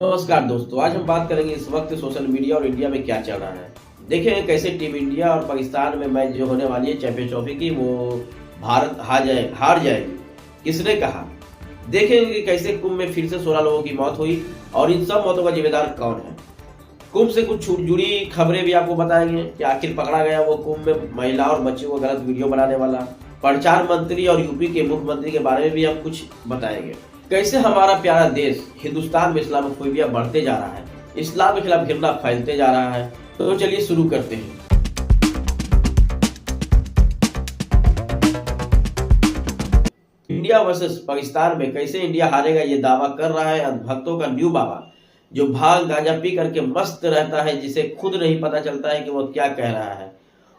नमस्कार दोस्तों, आज हम बात करेंगे इस वक्त सोशल मीडिया और इंडिया में क्या चल रहा है। देखेंगे कैसे टीम इंडिया और पाकिस्तान में मैच जो होने वाली है चैंपियंस ट्रॉफी की, वो भारत हार जाएगी। किसने कहा। देखेंगे कि कैसे कुंभ में फिर से 16 लोगों की मौत हुई और इन सब मौतों का जिम्मेदार कौन है। कुंभ से कुछ जुड़ी खबरें भी आपको बताएंगे कि आखिर पकड़ा गया वो कुंभ में महिला और बच्चों को गलत वीडियो बनाने वाला प्रचार मंत्री और यूपी के मुख्यमंत्री के बारे में भी हम कुछ बताएंगे। कैसे हमारा प्यारा देश हिंदुस्तान में इस्लामोफोबिया बढ़ते जा रहा है, इस्लाम के खिलाफ घृणा फैलते जा रहा है। तो चलिए शुरू करते हैं। इंडिया वर्सेस पाकिस्तान में कैसे इंडिया हारेगा ये दावा कर रहा है भक्तों का न्यू बाबा, जो भांग गांजा पी करके मस्त रहता है, जिसे खुद नहीं पता चलता है कि वो क्या कह रहा है।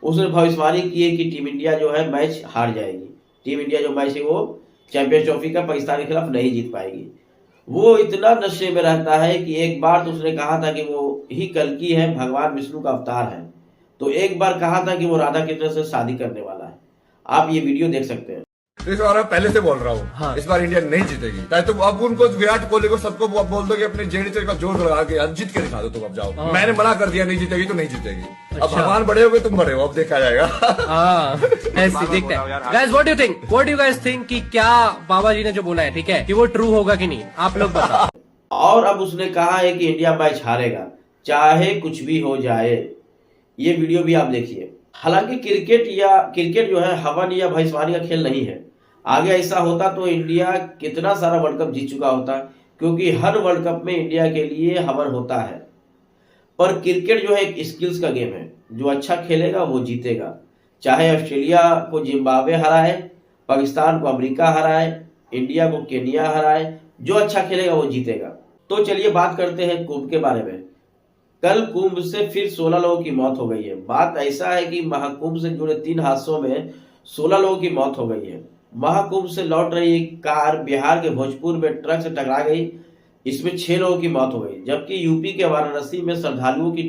उसने भविष्यवाणी की है कि टीम इंडिया जो है मैच हार जाएगी। टीम इंडिया जो मैच है वो चैंपियंस ट्रॉफी का पाकिस्तान के खिलाफ नहीं जीत पाएगी। वो इतना नशे में रहता है कि एक बार तो उसने कहा था कि वो ही कल्कि है, भगवान विष्णु का अवतार है। तो एक बार कहा था कि वो राधा कृष्ण से शादी करने वाला है। आप ये वीडियो देख सकते हैं। इस बार मैं पहले से बोल रहा हूँ, हाँ। इस बार इंडिया नहीं जीतेगी। चाहे तुम अब उनको विराट कोहली को सबको बोल दो कि अपने जेडीचे का जोर लगा के जीत के दिखा दो, तुम अब जाओ। हाँ। मैंने मना कर दिया नहीं जीतेगी तो नहीं जीतेगी। अच्छा। अब भगवान बड़े हो गए, तुम बड़े हो, अब देखा जाएगा। ऐसे देखते हैं। Guys what do you think, what do you guys think कि क्या बाबा जी ने जो बोला है, ठीक है, कि वो ट्रू होगा कि नहीं, आप लोग बताओ। और अब उसने कहा है कि इंडिया मैच हारेगा चाहे कुछ भी हो जाए। ये वीडियो भी आप देखिए। हालांकि क्रिकेट जो है हवन या भविष्यवाणी का खेल नहीं है। आगे ऐसा होता तो इंडिया कितना सारा वर्ल्ड कप जीत चुका होता, क्योंकि हर वर्ल्ड कप में इंडिया के लिए हवन होता है। पर क्रिकेट जो है एक स्किल्स का गेम है, जो अच्छा खेलेगा वो जीतेगा। चाहे ऑस्ट्रेलिया को जिम्बाब्वे हराए, पाकिस्तान को अमेरिका हराए, इंडिया को केनिया हराए, जो अच्छा खेलेगा वो जीतेगा। तो चलिए बात करते हैं कुंभ के बारे में। कल कुंभ से फिर 16 लोगों की मौत हो गई है। बात ऐसा है कि महाकुंभ से जुड़े 3 हादसों में 16 लोगों की मौत हो गई है। महाकुंभ से लौट रही एक कार बिहार के भोजपुर में ट्रक से टकरा गई। इसमें 6 लोगों की मौत हो गई, जबकि यूपी के वाराणसी में श्रद्धालुओं की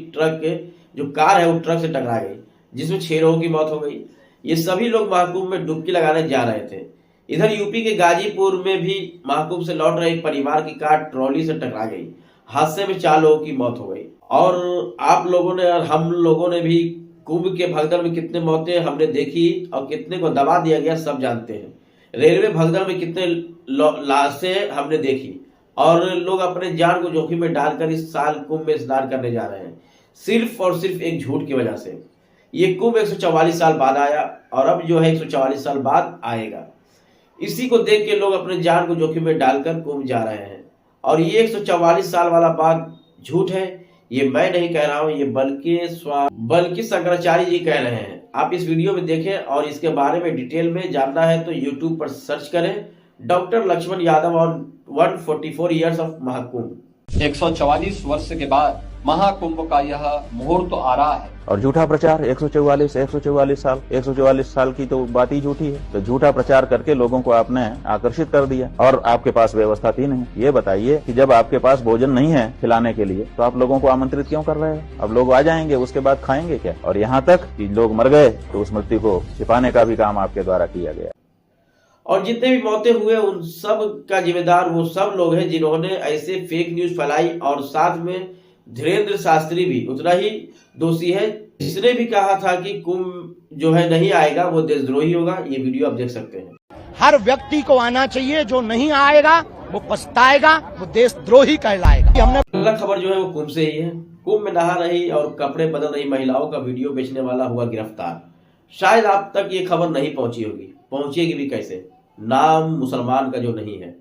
जो कार है वो ट्रक से टकरा गई, जिसमें 6 लोगों की मौत हो गई। ये सभी लोग महाकुंभ में डुबकी लगाने जा रहे थे। इधर यूपी के गाजीपुर में भी महाकुंभ से लौट रहे एक परिवार की कार ट्रॉली से टकरा गई। हादसे में 4 लोगों की मौत हो गई। और आप लोगों ने और हम लोगों ने भी कुंभ के भगदड़ में कितने मौतें हमने देखी और कितने को दबा दिया गया सब जानते हैं। रेलवे भगदड़ में कितने लाशें हमने देखी और लोग अपने जान को जोखिम में डालकर इस साल कुंभ में स्नान करने जा रहे हैं, सिर्फ और सिर्फ एक झूठ की वजह से। ये कुंभ 144 साल बाद आया और अब जो है 144 साल बाद आएगा। इसी को देख के लोग अपने जान को जोखिम में डालकर कुंभ जा रहे हैं। और ये 144 साल वाला बात झूठ है, ये मैं नहीं कह रहा हूं, ये बल्कि शंकराचार्य जी कह रहे हैं। आप इस वीडियो में देखें और इसके बारे में डिटेल में जानना है तो यूट्यूब पर सर्च करें डॉक्टर लक्ष्मण यादव और 144 ईयर्स ऑफ महाकुंभ। 144 वर्ष के बाद महाकुंभ का यह मुहूर्त तो आ रहा है। और झूठा प्रचार 144 साल की तो बात ही झूठी है। तो झूठा प्रचार करके लोगों को आपने आकर्षित कर दिया और आपके पास व्यवस्था थी नहीं। ये बताइए कि जब आपके पास भोजन नहीं है खिलाने के लिए तो आप लोगों को आमंत्रित क्यों कर रहे हैं? अब लोग आ जाएंगे, उसके बाद खाएंगे क्या? और यहाँ तक कि लोग मर गए तो उस मृत्यु को छिपाने का भी काम आपके द्वारा किया गया। और जितने भी मौतें हुए उन सब का जिम्मेदार वो सब लोग हैं जिन्होंने ऐसे फेक न्यूज फैलाई। और साथ में धीरेन्द्र शास्त्री भी उतना ही दोषी है, जिसने भी कहा था कि कुंभ जो है नहीं आएगा वो देशद्रोही होगा। ये वीडियो आप देख सकते हैं। हर व्यक्ति को आना चाहिए, जो नहीं आएगा वो पछताएगा, वो देशद्रोही कहलाएगा। हमने अगला खबर जो है वो कुंभ से ही है। कुंभ में नहा रही और कपड़े बदल रही महिलाओं का वीडियो बेचने वाला हुआ गिरफ्तार। शायद आप तक ये खबर नहीं पहुंची होगी, पहुंचेगी भी कैसे। नाम मुसलमान का जो नहीं है,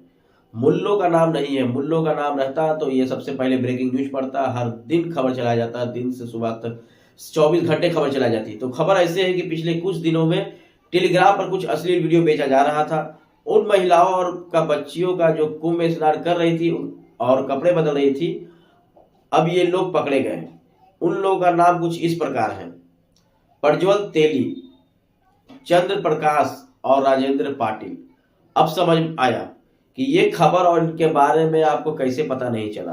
मुल्लों का नाम नहीं है। मुल्लों का नाम रहता तो ये सबसे पहले ब्रेकिंग न्यूज पढ़ता, हर दिन खबर चलाया जाता, दिन से सुबह तक 24 घंटे खबर चलाई जाती। तो खबर ऐसे है कि पिछले कुछ दिनों में टेलीग्राम पर कुछ अश्लील वीडियो बेचा जा रहा था। उन महिलाओं और का बच्चियों का जो कुंभ में स्नान कर रही थी और कपड़े बदल रही थी, अब ये लोग पकड़े गए। उन लोगों का नाम कुछ इस प्रकार है: प्रज्वल तेली, चंद्र प्रकाश और राजेंद्र पाटिल। अब समझ आया कि ये खबर और इनके बारे में आपको कैसे पता नहीं चला,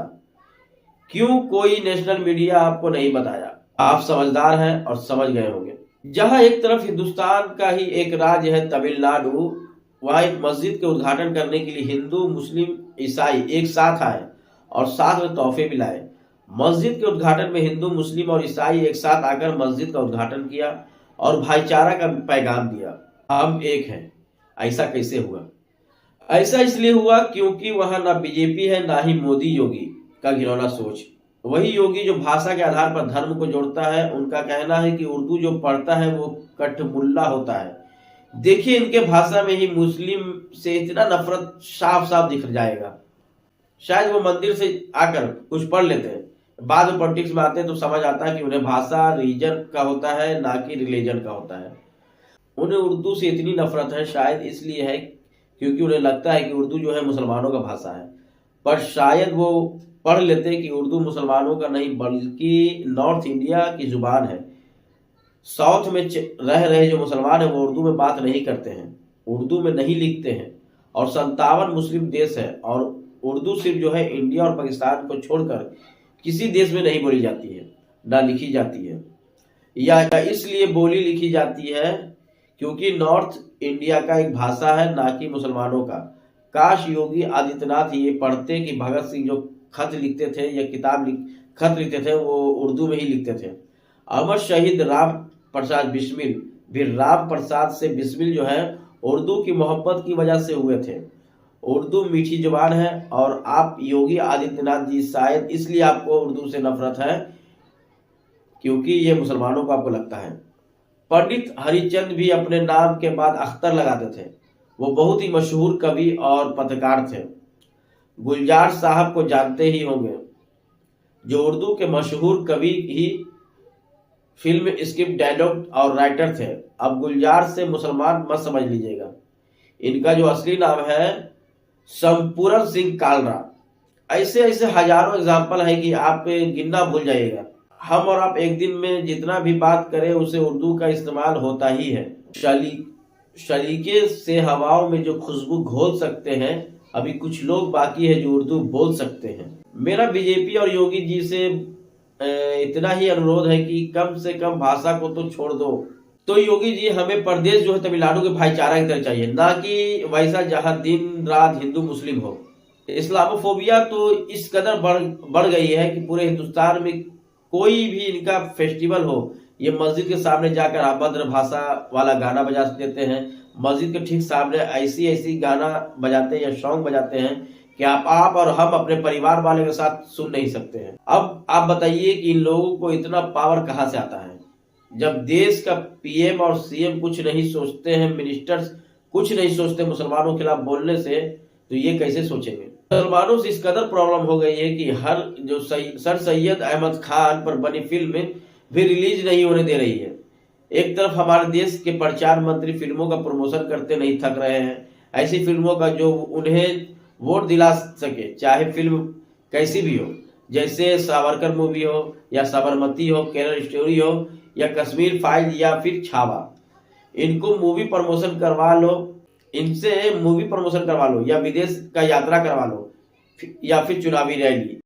क्यों कोई नेशनल मीडिया आपको नहीं बताया। आप समझदार हैं और समझ गए होंगे। जहां एक तरफ हिंदुस्तान का ही एक राज्य है तमिलनाडु, वहां एक मस्जिद के उद्घाटन करने के लिए हिंदू, मुस्लिम, ईसाई एक साथ आए और साथ में तोहफे भी लाए। मस्जिद के उद्घाटन में हिंदू, मुस्लिम और ईसाई एक साथ आकर मस्जिद का उद्घाटन किया और भाईचारा का पैगाम दिया। हम एक हैं। ऐसा कैसे हुआ? ऐसा इसलिए हुआ क्योंकि वहां ना बीजेपी है, ना ही मोदी योगी का घिनौना सोच। वही योगी जो भाषा के आधार पर धर्म को जोड़ता है। उनका कहना है कि उर्दू जो पढ़ता है वो कठमुल्ला होता है। देखिए, इनके भाषा में ही मुस्लिम से इतना नफरत साफ साफ दिख जाएगा। शायद वो मंदिर से आकर कुछ पढ़ लेते हैं, बाद में पॉलिटिक्स में आते हैं तो समझ आता है कि उन्हें भाषा रीजन का होता है, ना कि रिलीजन का होता है। उन्हें उर्दू से इतनी नफरत है, शायद इसलिए है क्योंकि उन्हें लगता है कि उर्दू जो है मुसलमानों का भाषा है। पर शायद वो पढ़ लेते कि उर्दू मुसलमानों का नहीं बल्कि नॉर्थ इंडिया की जुबान है। साउथ में रह रहे जो मुसलमान हैं वो उर्दू में बात नहीं करते हैं, उर्दू में नहीं लिखते हैं। और 57 मुस्लिम देश है और उर्दू सिर्फ जो है इंडिया और पाकिस्तान को छोड़कर किसी देश में नहीं बोली जाती है, ना लिखी जाती है। या इसलिए बोली लिखी जाती है क्योंकि नॉर्थ इंडिया का एक भाषा है, ना कि मुसलमानों का। काश योगी आदित्यनाथ ये पढ़ते कि भगत सिंह जो खत लिखते थे या खत लिखते थे वो उर्दू में ही लिखते थे। अमर शहीद राम प्रसाद बिस्मिल भी राम प्रसाद से बिस्मिल जो है उर्दू की मोहब्बत की वजह से हुए थे। उर्दू मीठी जुबान है और आप योगी आदित्यनाथ जी शायद इसलिए आपको उर्दू से नफरत है क्योंकि ये मुसलमानों को आपको लगता है। पंडित हरिचंद भी अपने नाम के बाद अख्तर लगाते थे। वो बहुत ही मशहूर कवि और पत्रकार थे। गुलजार साहब को जानते ही होंगे, जो उर्दू के मशहूर कवि ही फिल्म स्क्रिप्ट डायलॉग और राइटर थे। अब गुलजार से मुसलमान मत समझ लीजिएगा, इनका जो असली नाम है संपूर्ण सिंह कालरा। ऐसे ऐसे हजारों एग्जाम्पल है कि आप गिनना भूल जाइएगा। हम और आप एक दिन में जितना भी बात करें उसे उर्दू का इस्तेमाल होता ही है। शलीके से हवाओं में जो खुशबू घोल सकते हैं, अभी कुछ लोग बाकी है जो उर्दू बोल सकते हैं। मेरा बीजेपी और योगी जी से इतना ही अनुरोध है कि कम से कम भाषा को तो छोड़ दो। तो योगी जी, हमें प्रदेश जो है तमिलनाडु के भाईचारा की तरह चाहिए, ना कि वैसा जहां दिन रात हिंदू मुस्लिम हो। इस्लामोफोबिया तो इस कदर बढ़ गई है कि पूरे हिंदुस्तान में कोई भी इनका फेस्टिवल हो, ये मस्जिद के सामने जाकर अभद्र भाषा वाला गाना बजा देते हैं। मस्जिद के ठीक सामने ऐसी गाना बजाते हैं या सॉन्ग बजाते हैं कि आप और हम अपने परिवार वाले के साथ सुन नहीं सकते हैं। अब आप बताइए कि इन लोगों को इतना पावर कहां से आता है? जब देश का पीएम और सीएम कुछ नहीं सोचते हैं, मिनिस्टर्स कुछ नहीं सोचते मुसलमानों के खिलाफ बोलने से, तो ये कैसे सोचेंगे? मुसलमानों से इस कदर प्रॉब्लम हो गई है कि हर जो सर सैयद अहमद खान पर बनी फिल्म भी रिलीज नहीं होने दे रही है। एक तरफ हमारे देश के प्रचार मंत्री फिल्मों का प्रमोशन करते नहीं थक रहे हैं, ऐसी फिल्मों का जो उन्हें वोट दिला सके, चाहे फिल्म कैसी भी हो, जैसे सावरकर मूवी हो या साबरमती हो, केरल स्टोरी हो या कश्मीर फाइल या फिर छावा। इनको मूवी प्रमोशन करवा लो, इनसे मूवी प्रमोशन करवा लो या विदेश का यात्रा करवा लो या फिर चुनावी रैली।